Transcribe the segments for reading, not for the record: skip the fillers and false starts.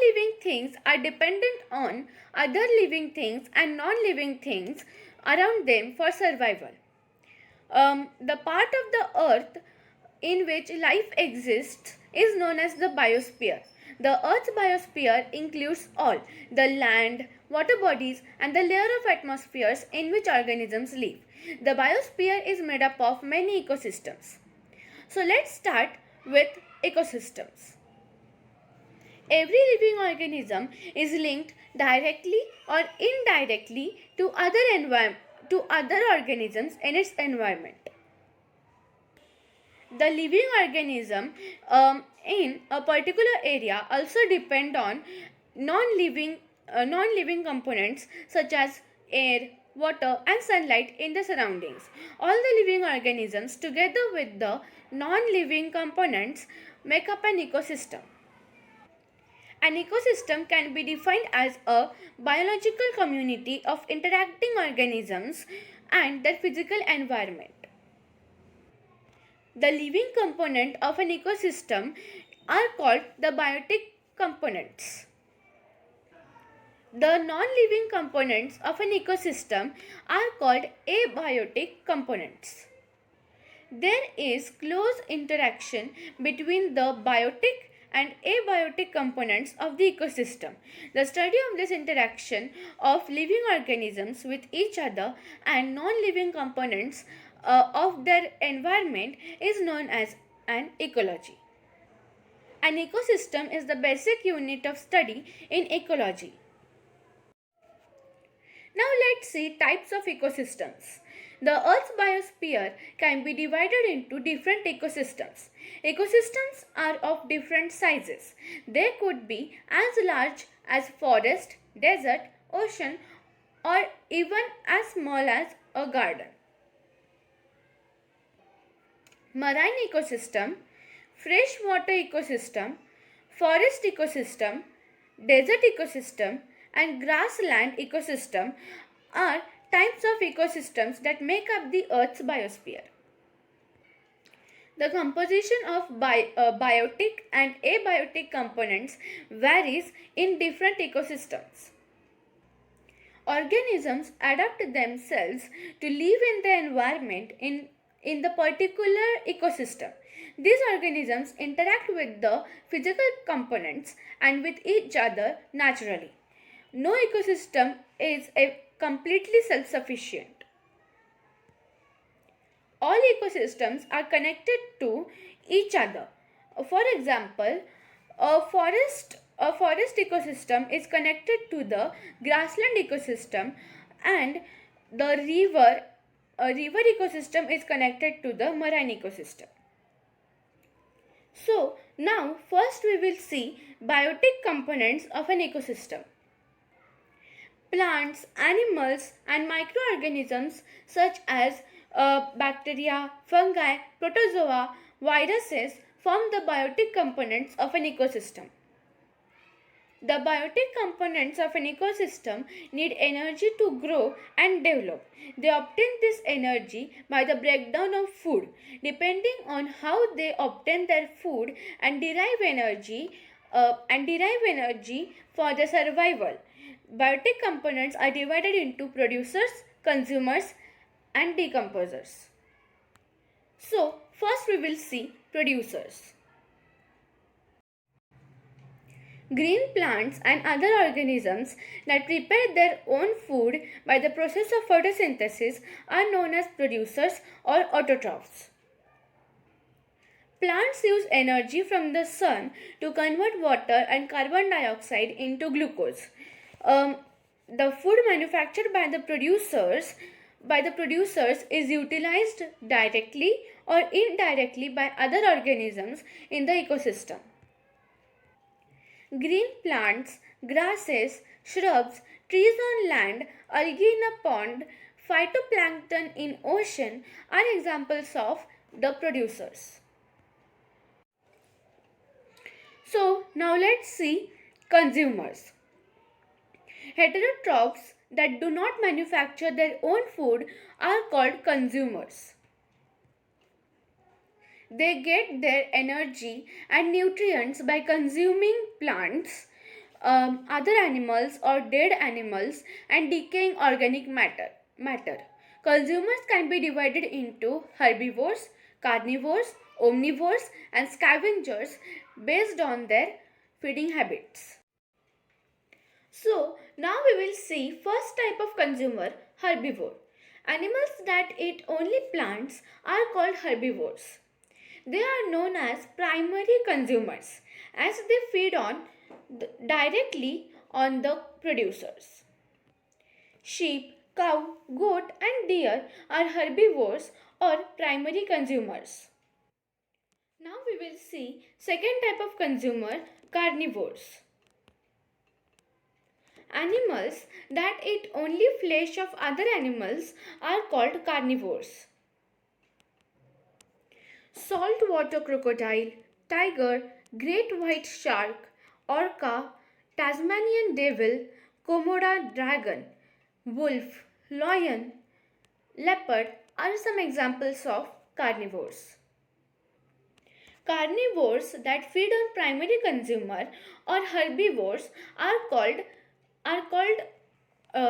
living things are dependent on other living things and non-living things around them for survival. The part of the earth in which life exists is known as the biosphere. The Earth's biosphere includes all the land, water bodies, and the layer of atmospheres in which organisms live. The biosphere is made up of many ecosystems. So let's start with ecosystems. Every living organism is linked directly or indirectly to other organisms in its environment. The living organism in a particular area also depend on non-living components such as air, water, and sunlight in the surroundings. All the living organisms together with the non-living components make up an ecosystem. An ecosystem can be defined as a biological community of interacting organisms and their physical environment. The living component of an ecosystem are called the biotic components. The non-living components of an ecosystem are called abiotic components. There is close interaction between the biotic and abiotic components of the ecosystem. The study of this interaction of living organisms with each other and non-living components of their environment is known as an ecology. An ecosystem is the basic unit of study in ecology. Now let's see types of ecosystems. The Earth's biosphere can be divided into different ecosystems. Ecosystems are of different sizes. They could be as large as forest, desert, ocean, or even as small as a garden. Marine ecosystem, freshwater ecosystem, forest ecosystem, desert ecosystem, and grassland ecosystem are types of ecosystems that make up the Earth's biosphere. The composition of biotic and abiotic components varies in different ecosystems. Organisms adapt themselves to live in the environment in the particular ecosystem. These organisms interact with the physical components and with each other naturally. No ecosystem is completely self-sufficient. All ecosystems are connected to each other. For example, a forest ecosystem is connected to the grassland ecosystem, and the river ecosystem is connected to the marine ecosystem. So now first we will see biotic components of an ecosystem. Plants, animals, and microorganisms such as bacteria, fungi, protozoa, viruses form the biotic components of an ecosystem. The biotic components of an ecosystem need energy to grow and develop. They obtain this energy by the breakdown of food. Depending on how they obtain their food and derive energy for their survival. Biotic components are divided into producers, consumers, and decomposers. So, first we will see producers. Green plants and other organisms that prepare their own food by the process of photosynthesis are known as producers or autotrophs. Plants use energy from the sun to convert water and carbon dioxide into glucose. The food manufactured by the producers is utilized directly or indirectly by other organisms in the ecosystem. Green plants, grasses, shrubs, trees on land, algae in a pond, phytoplankton in ocean are examples of the producers. So now let's see consumers. Heterotrophs that do not manufacture their own food are called consumers. They get their energy and nutrients by consuming plants other animals or dead animals, and decaying organic matter. Consumers can be divided into herbivores, carnivores, omnivores, and scavengers based on their feeding habits. So now we will see first type of consumer, herbivore. Animals that eat only plants are called herbivores. They are known as primary consumers as they feed directly on the producers. Sheep, cow, goat and deer are herbivores or primary consumers. Now we will see second type of consumer, carnivores. Animals that eat only flesh of other animals are called carnivores. Saltwater crocodile, tiger, great white shark, orca, Tasmanian devil, Komodo dragon, wolf, lion, leopard are some examples of carnivores. Carnivores that feed on primary consumer or herbivores are called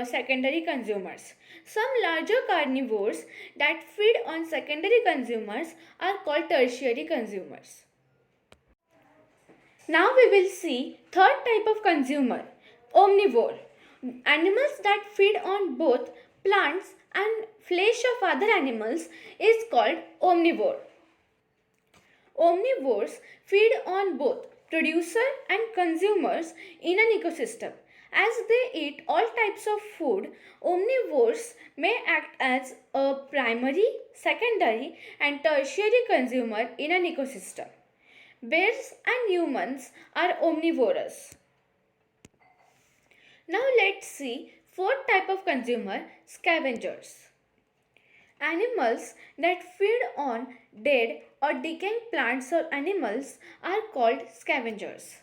secondary consumers. Some larger carnivores that feed on secondary consumers are called tertiary consumers. Now we will see third type of consumer, omnivore. Animals that feed on both plants and flesh of other animals is called omnivore. Omnivores feed on both producer and consumers in an ecosystem. As they eat all types of food, omnivores may act as a primary, secondary, and tertiary consumer in an ecosystem. Bears and humans are omnivorous. Now let's see fourth type of consumer, scavengers. Animals that feed on dead or decaying plants or animals are called scavengers.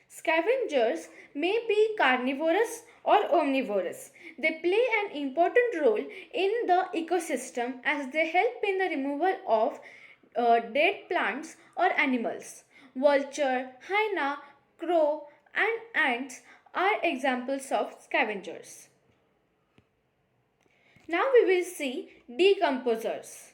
Scavengers may be carnivorous or omnivorous. They play an important role in the ecosystem as they help in the removal of dead plants or animals. Vulture, hyena, crow, and ants are examples of scavengers. Now we will see decomposers.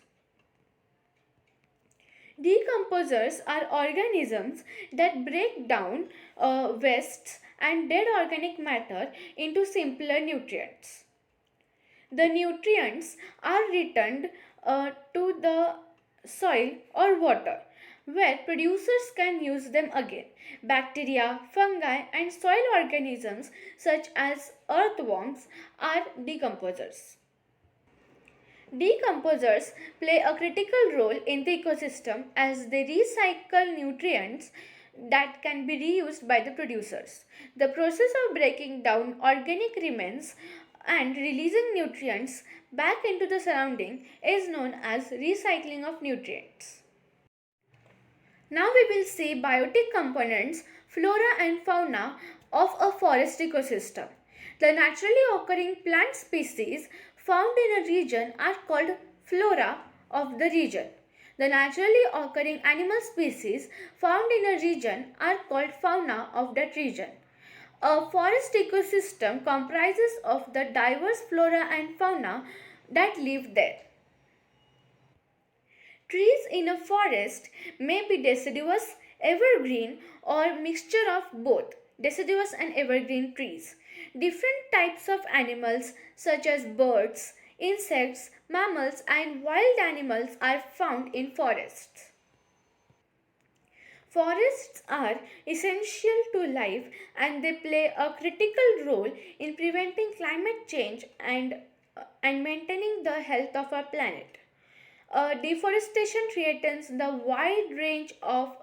Decomposers are organisms that break down wastes and dead organic matter into simpler nutrients. The nutrients are returned to the soil or water, where producers can use them again. Bacteria, fungi, and soil organisms such as earthworms are decomposers. Decomposers play a critical role in the ecosystem as they recycle nutrients that can be reused by the producers. The process of breaking down organic remains and releasing nutrients back into the surrounding is known as recycling of nutrients. Now we will see biotic components, flora and fauna of a forest ecosystem. The naturally occurring plant species found in a region are called flora of the region. The naturally occurring animal species found in a region are called fauna of that region. A forest ecosystem comprises of the diverse flora and fauna that live there. Trees in a forest may be deciduous, evergreen, or mixture of both deciduous and evergreen trees. Different types of animals such as birds, insects, mammals, and wild animals are found in forests. Forests are essential to life and they play a critical role in preventing climate change and maintaining the health of our planet. Deforestation threatens the wide range of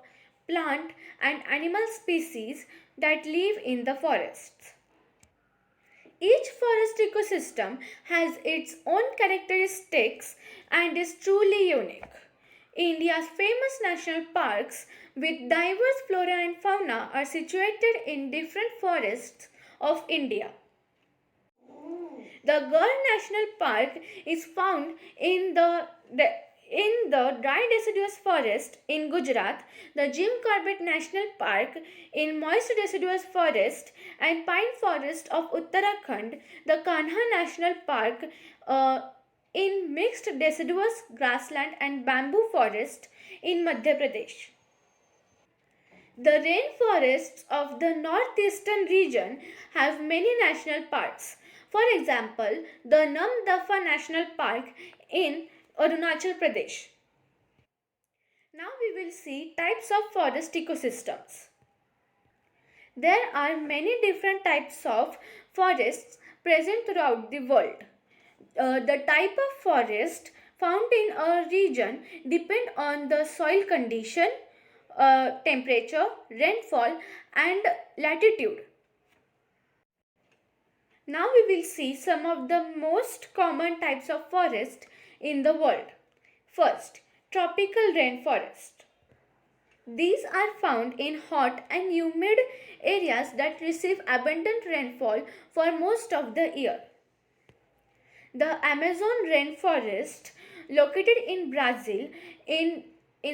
plant and animal species that live in the forests. Each forest ecosystem has its own characteristics and is truly unique. India's famous national parks with diverse flora and fauna are situated in different forests of India. The Gir National Park is found in In the dry deciduous forest in Gujarat, the Jim Corbett National Park, in moist deciduous forest and pine forest of Uttarakhand, the Kanha National Park, in mixed deciduous grassland and bamboo forest in Madhya Pradesh. The rainforests of the northeastern region have many national parks. For example, the Namdapha National Park in Arunachal Pradesh. Now we will see types of forest ecosystems. There are many different types of forests present throughout the world. The type of forest found in a region depend on the soil condition, temperature, rainfall and latitude. Now we will see some of the most common types of forest in the world. First, tropical rainforest. These are found in hot and humid areas that receive abundant rainfall for most of the year. The Amazon rainforest, located in Brazil in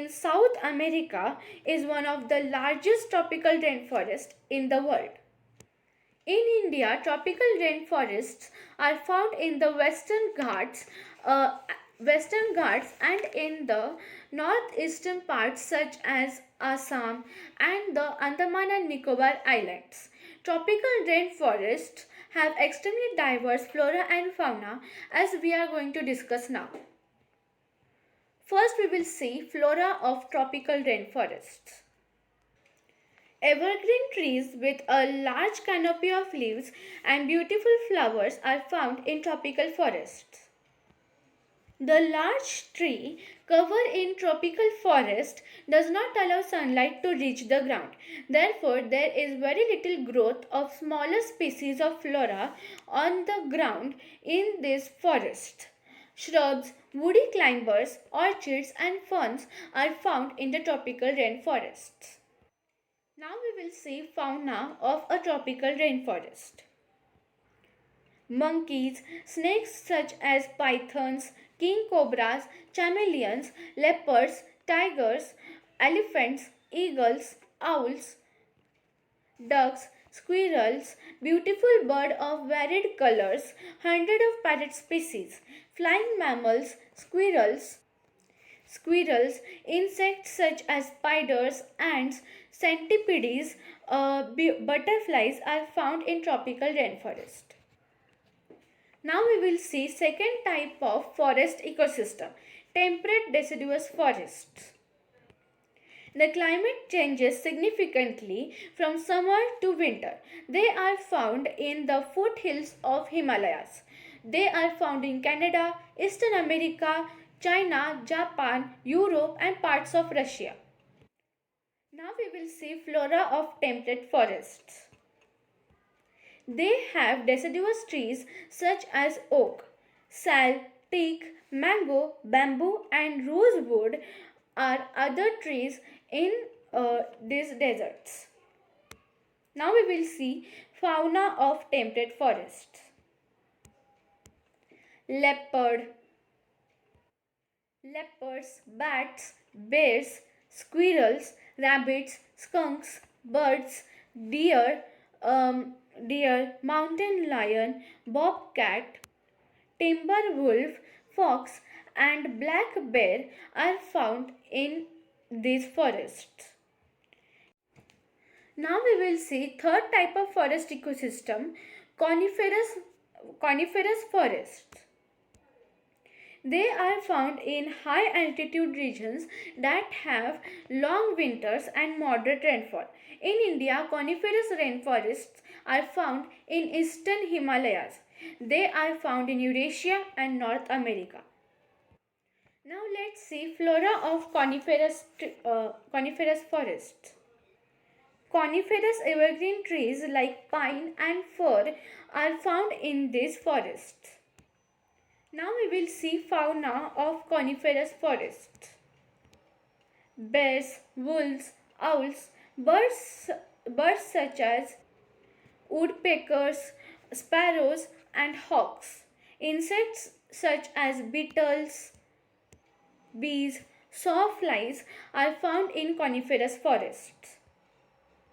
South America, is one of the largest tropical rainforests in the world. In India, tropical rainforests are found in the Western Ghats and in the northeastern parts such as Assam and the Andaman and Nicobar Islands. Tropical rainforests have extremely diverse flora and fauna, as we are going to discuss now. First, we will see flora of tropical rainforests. Evergreen trees with a large canopy of leaves and beautiful flowers are found in tropical forests. The large tree cover in tropical forest does not allow sunlight to reach the ground. Therefore, there is very little growth of smaller species of flora on the ground in this forest. Shrubs, woody climbers, orchids and ferns are found in the tropical rainforests. Now we will see fauna of a tropical rainforest. Monkeys, snakes such as pythons, king cobras, chameleons, leopards, tigers, elephants, eagles, owls, ducks, squirrels, beautiful bird of varied colors, hundred of parrot species, flying mammals, squirrels, insects such as spiders, ants, centipedes, butterflies are found in tropical rainforest. Now we will see second type of forest ecosystem, temperate deciduous forests. The climate changes significantly from summer to winter. They are found in the foothills of Himalayas. They are found in Canada, Eastern America, China, Japan, Europe and parts of Russia. Now we will see flora of temperate forests. They have deciduous trees such as oak, sal, teak, mango, bamboo and rosewood are other trees in these deserts. Now we will see fauna of temperate forests. Leopards, bats, bears, squirrels, rabbits, skunks, birds, deer, mountain lion, bobcat, timber wolf, fox, and black bear are found in these forests. Now we will see third type of forest ecosystem, coniferous forests. They are found in high altitude regions that have long winters and moderate rainfall. In India, coniferous rainforests are found in eastern Himalayas. They are found in Eurasia and North America. Now let's see flora of coniferous forests. Coniferous evergreen trees like pine and fir are found in these forests. Now we will see fauna of coniferous forests. Bears, wolves, owls, birds such as woodpeckers, sparrows and hawks. Insects such as beetles, bees, sawflies are found in coniferous forests.